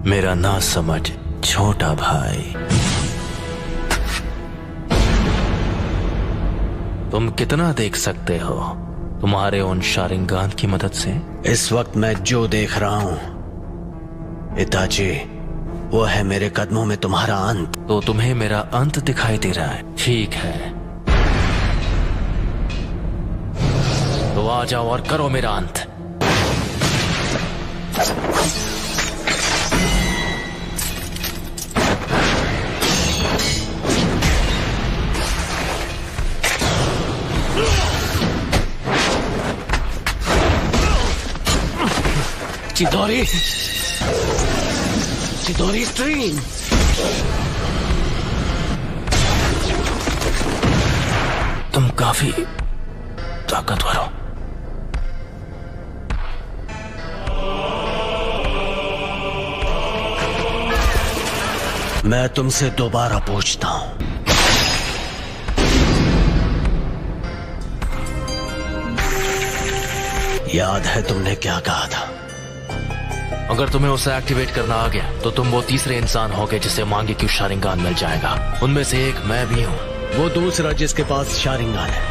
मेरा ना समझ छोटा भाई, तुम कितना देख सकते हो तुम्हारे उन शारिंगान की मदद से? इस वक्त मैं जो देख रहा हूं इताची, वो है मेरे कदमों में तुम्हारा अंत। तो तुम्हें मेरा अंत दिखाई दे रहा है? ठीक है, तो आ जाओ और करो मेरा अंत। चिदोरी, चिदोरी स्ट्रीम। तुम काफी ताकतवर हो। मैं तुमसे दोबारा पूछता हूं, याद है तुमने क्या कहा था? अगर तुम्हें उसे एक्टिवेट करना आ गया तो तुम वो तीसरे इंसान होगे जिसे मांगे क्यों शारिंगान मिल जाएगा। उनमें से एक मैं भी हूँ। वो दूसरा जिसके पास शारिंगान है,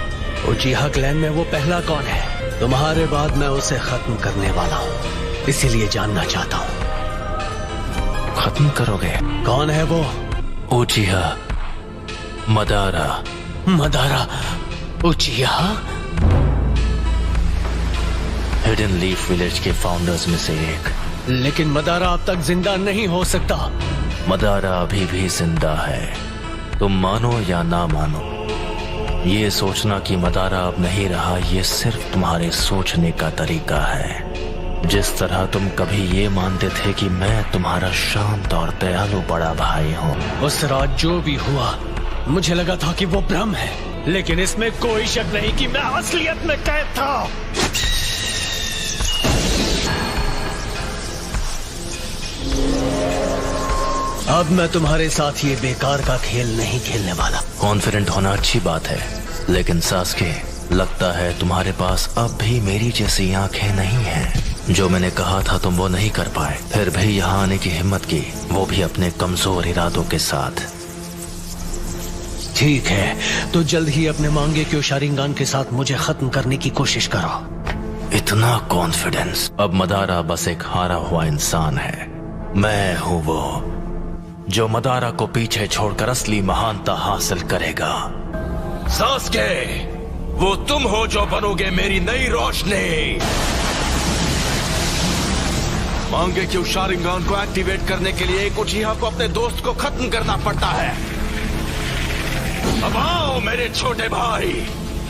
उचिहा क्लैन में वो पहला कौन है? तुम्हारे बाद मैं उसे खत्म करने वाला हूँ, इसीलिए जानना चाहता हूँ। खत्म करोगे? कौन है वो? उचिहा Madara. Madara उचिहा? Hidden leaf village के फाउंडर्स में से एक। लेकिन मदारा अब तक जिंदा नहीं हो सकता। मदारा अभी भी जिंदा है, तुम मानो या ना मानो। ये सोचना कि मदारा अब नहीं रहा, ये सिर्फ तुम्हारे सोचने का तरीका है। जिस तरह तुम कभी ये मानते थे कि मैं तुम्हारा शांत और दयालु बड़ा भाई हूँ। उस रात जो भी हुआ, मुझे लगा था कि वो भ्रम है, लेकिन इसमें कोई शक नहीं कि मैं असलियत में कैद था। अब मैं तुम्हारे साथ ये बेकार का खेल नहीं खेलने वाला। कॉन्फिडेंट होना अच्छी बात है, लेकिन सास्के, लगता है तुम्हारे पास अब भी मेरी जैसी आंखें नहीं हैं। जो मैंने कहा था तुम वो नहीं कर पाए, फिर भी यहाँ आने की हिम्मत की, वो भी अपने कमजोर इरादों के साथ। ठीक है, तो जल्द ही अपने मांगे क्यों शारिंगान के साथ मुझे खत्म करने की कोशिश करो। इतना कॉन्फिडेंस? अब मदारा बस एक हारा हुआ इंसान है। मैं हूँ वो जो मदारा को पीछे छोड़कर असली महानता हासिल करेगा। सास्के, वो तुम हो जो बनोगे मेरी नई रोशनी। मांगे क्यों शारिंगान को एक्टिवेट करने के लिए एक उचिहा को अपने दोस्त को खत्म करना पड़ता है। अब आओ मेरे छोटे भाई,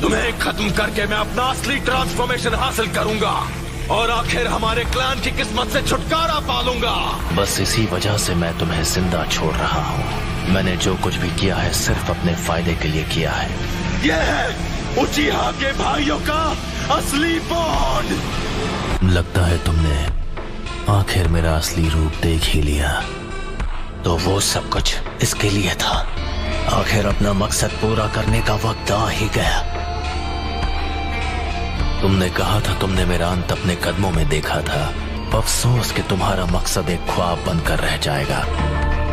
तुम्हें खत्म करके मैं अपना असली ट्रांसफॉर्मेशन हासिल करूंगा और आखिर हमारे क्लैन की किस्मत से छुटकारा पालूंगा। बस इसी वजह से मैं तुम्हें जिंदा छोड़ रहा हूँ। मैंने जो कुछ भी किया है सिर्फ अपने फायदे के लिए किया है। यह है उचिहा के भाइयों का असली बॉन्ड। लगता है तुमने आखिर मेरा असली रूप देख ही लिया। तो वो सब कुछ इसके लिए था। आखिर अपना मकसद पूरा करने का वक्त आ ही गया। तुमने कहा था तुमने मेरा अंत अपने कदमों में देखा था। अफसोस कि तुम्हारा मकसद एक ख्वाब बनकर रह जाएगा।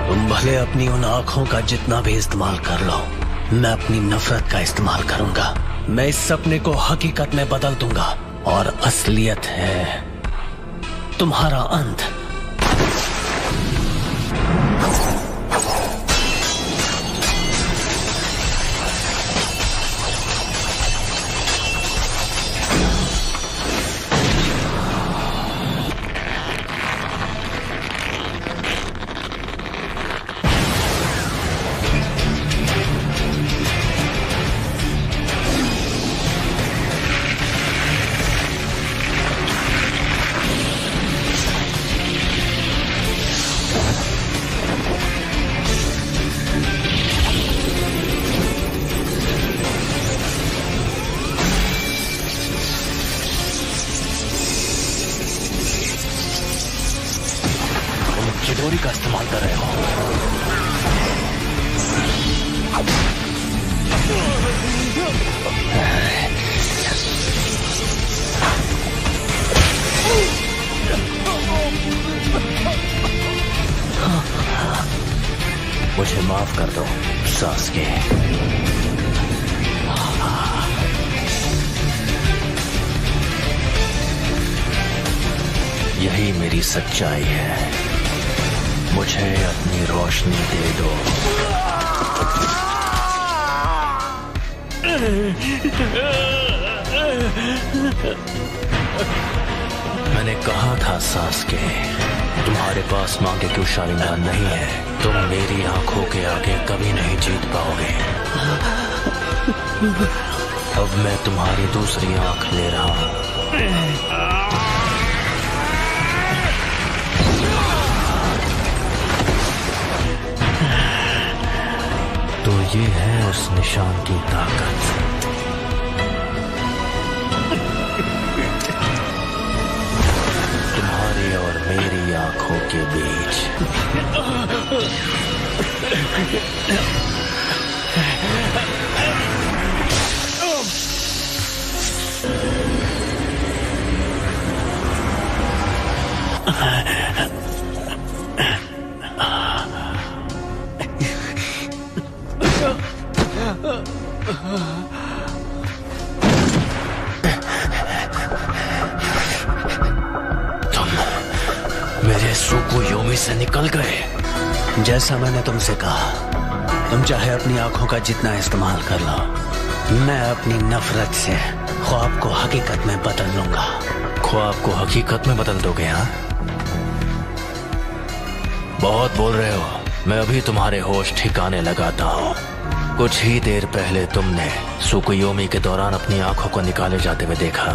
तुम भले अपनी उन आंखों का जितना भी इस्तेमाल कर लो, मैं अपनी नफरत का इस्तेमाल करूंगा। मैं इस सपने को हकीकत में बदल दूंगा और असलियत है तुम्हारा अंत। चिदोरी का इस्तेमाल कर रहे हो। माफ कर दो सास्के। यही मेरी सच्चाई है। मुझे अपनी रोशनी दे दो। मैंने कहा था सास्के, तुम्हारे पास मांगे क्यों शारिंगान नहीं है। तुम मेरी आंखों के आगे कभी नहीं जीत पाओगे। अब मैं तुम्हारी दूसरी आंख ले रहा हूं। तो ये है उस निशान की ताकत। तुम्हारी और मेरी आंखों के बीच। मेरे सुकुयोमी से निकल गए। जैसा मैंने तुमसे कहा, तुम चाहे अपनी आंखों का जितना इस्तेमाल कर लो, मैं अपनी नफरत से ख्वाब को हकीकत में बदल लूंगा। ख्वाब को हकीकत में बदल दोगे? हाँ, बहुत बोल रहे हो। मैं अभी तुम्हारे होश ठिकाने लगाता हूँ। कुछ ही देर पहले तुमने सुकुयोमी के दौरान अपनी आंखों को निकाले जाते हुए देखा।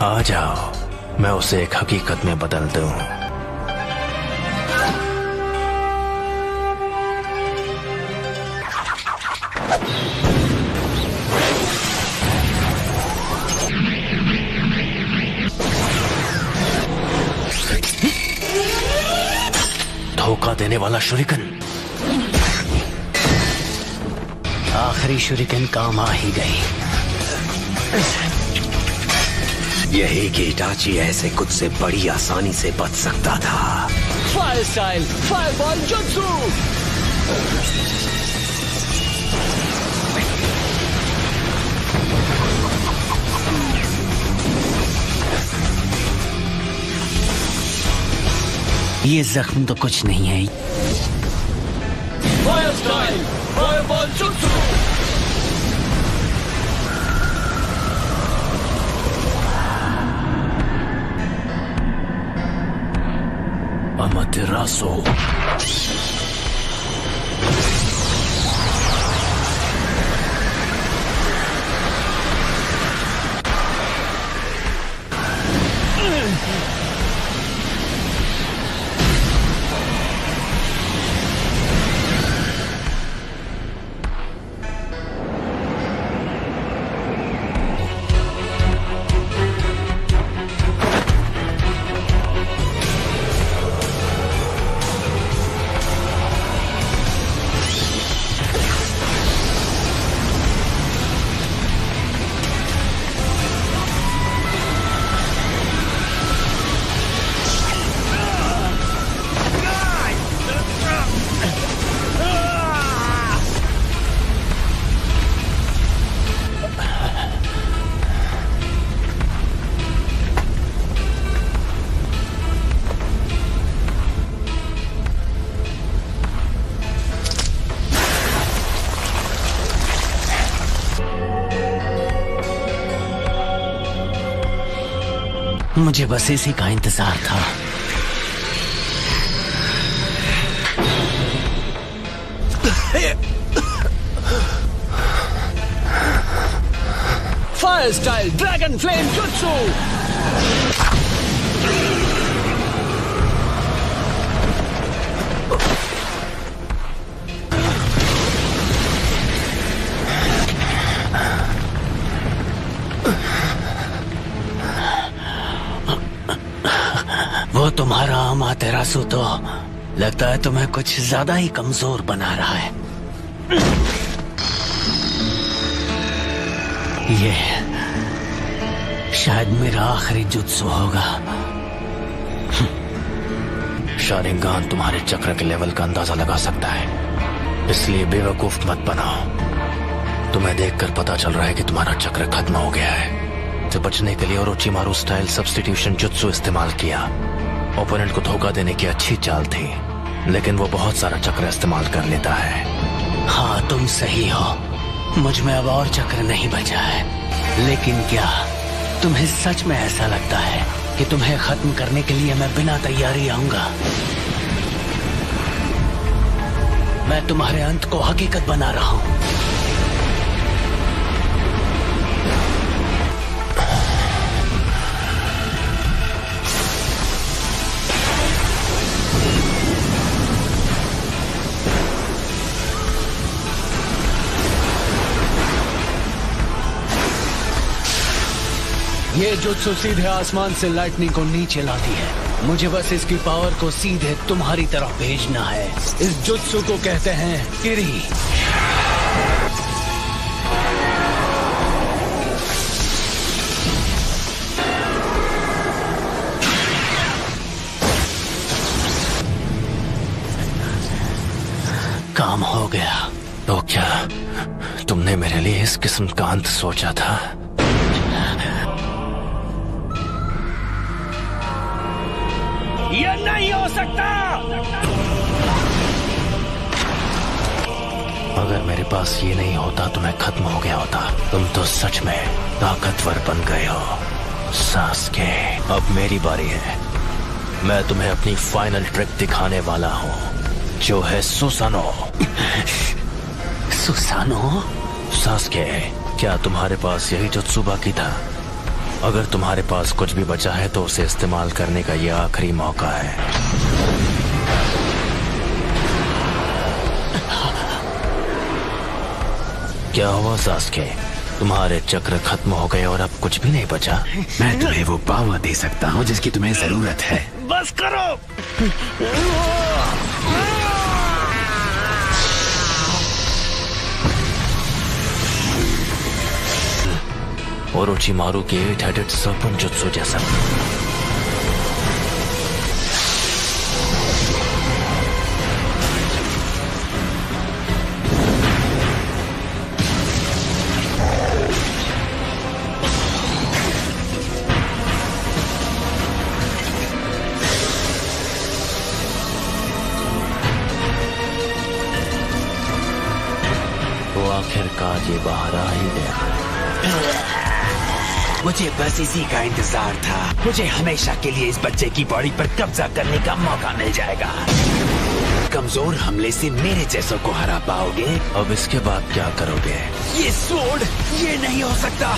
आ जाओ, मैं उसे एक हकीकत में बदल दूं। धोखा देने वाला शुरिकन। आखिरी शुरिकन काम आ ही गई। यही कि इटाची ऐसे कुछ से बड़ी आसानी से बच सकता था। फायर स्टाइल फायरबॉल जुत्सु। ये जख्म तो कुछ नहीं है। फायर स्टाइल फायरबॉल जुत्सु। अमातेरासु। मुझे बस इसी का इंतजार था। फायर स्टाइल ड्रैगन फ्लेम जुत्सु। वो तुम्हारा अमातेरासु तो लगता है तुम्हें कुछ ज्यादा ही कमजोर बना रहा है। ये शायद मेरा आखिरी जुत्सु होगा। शारिंगान तुम्हारे चक्र के लेवल का अंदाजा लगा सकता है। इसलिए बेवकूफ मत बनाओ। तुम्हें देखकर पता चल रहा है कि तुम्हारा चक्र खत्म हो गया है। तो बचने के लिए ओरोचिमारू स्टाइल सब्स्टिट्यूशन जुत्सु इस्तेमाल किया। ओपोनेंट को धोखा देने की अच्छी चाल थी, लेकिन वो बहुत सारा चक्र इस्तेमाल कर लेता है। हाँ, तुम सही हो। मुझ में अब और चक्र नहीं बचा है। लेकिन क्या तुम्हें सच में ऐसा लगता है कि तुम्हें खत्म करने के लिए मैं बिना तैयारी आऊंगा? मैं तुम्हारे अंत को हकीकत बना रहा हूं। ये जुत्सु सीधे आसमान से लाइटनिंग को नीचे लाती है। मुझे बस इसकी पावर को सीधे तुम्हारी तरफ भेजना है। इस जुत्सु को कहते हैं किरी। काम हो गया। तो क्या तुमने मेरे लिए इस किस्म का अंत सोचा था? ये नहीं हो सकता। अगर मेरे पास ये नहीं होता तो मैं खत्म हो गया होता। तुम तो सच में ताकतवर बन गए हो सास्के। अब मेरी बारी है। मैं तुम्हें अपनी फाइनल ट्रिक दिखाने वाला हूँ, जो है सुसानो। सुसानो? सास्के, क्या तुम्हारे पास यही जुत्सु बाकी था? अगर तुम्हारे पास कुछ भी बचा है तो उसे इस्तेमाल करने का यह आखिरी मौका है। क्या हुआ सास्के? तुम्हारे चक्र खत्म हो गए और अब कुछ भी नहीं बचा? मैं तुम्हें वो पावर दे सकता हूँ जिसकी तुम्हें जरूरत है। बस करो। ओरोचिमारू के 8-headed serpent जुत्सु जैसा। तो आखिरकार ये बाहर आ ही गया। मुझे बस इसी का इंतजार था। मुझे हमेशा के लिए इस बच्चे की बॉडी पर कब्जा करने का मौका मिल जाएगा। कमजोर हमले से मेरे जैसों को हरा पाओगे। अब इसके बाद क्या करोगे? ये स्वॉर्ड, ये नहीं हो सकता।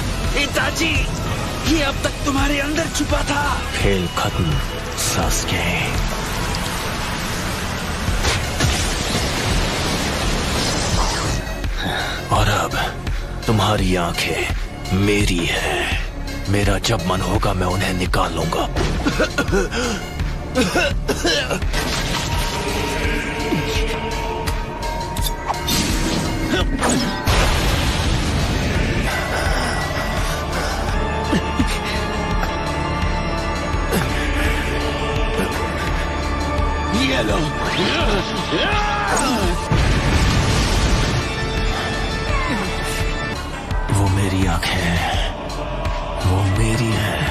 इताची, ये अब तक तुम्हारे अंदर छुपा था। खेल खत्म सास्के। और अब तुम्हारी आंखें मेरी है। मेरा जब मन होगा मैं उन्हें निकाल लूंगा। ये लो। वो मेरी आंखें हैं, वो मेरी है।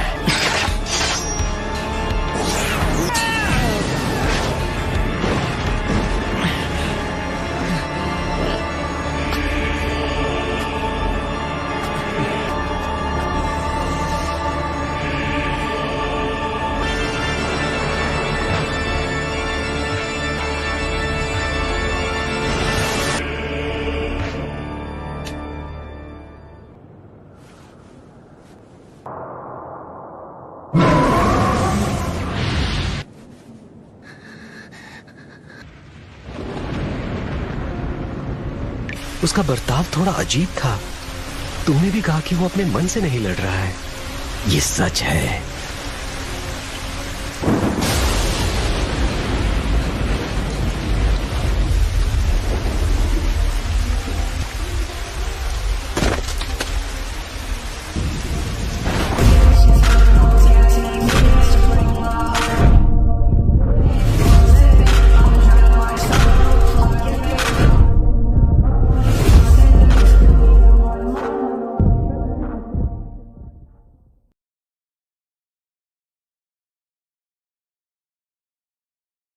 उसका बर्ताव थोड़ा अजीब था। तुमने भी कहा कि वो अपने मन से नहीं लड़ रहा है। ये सच है।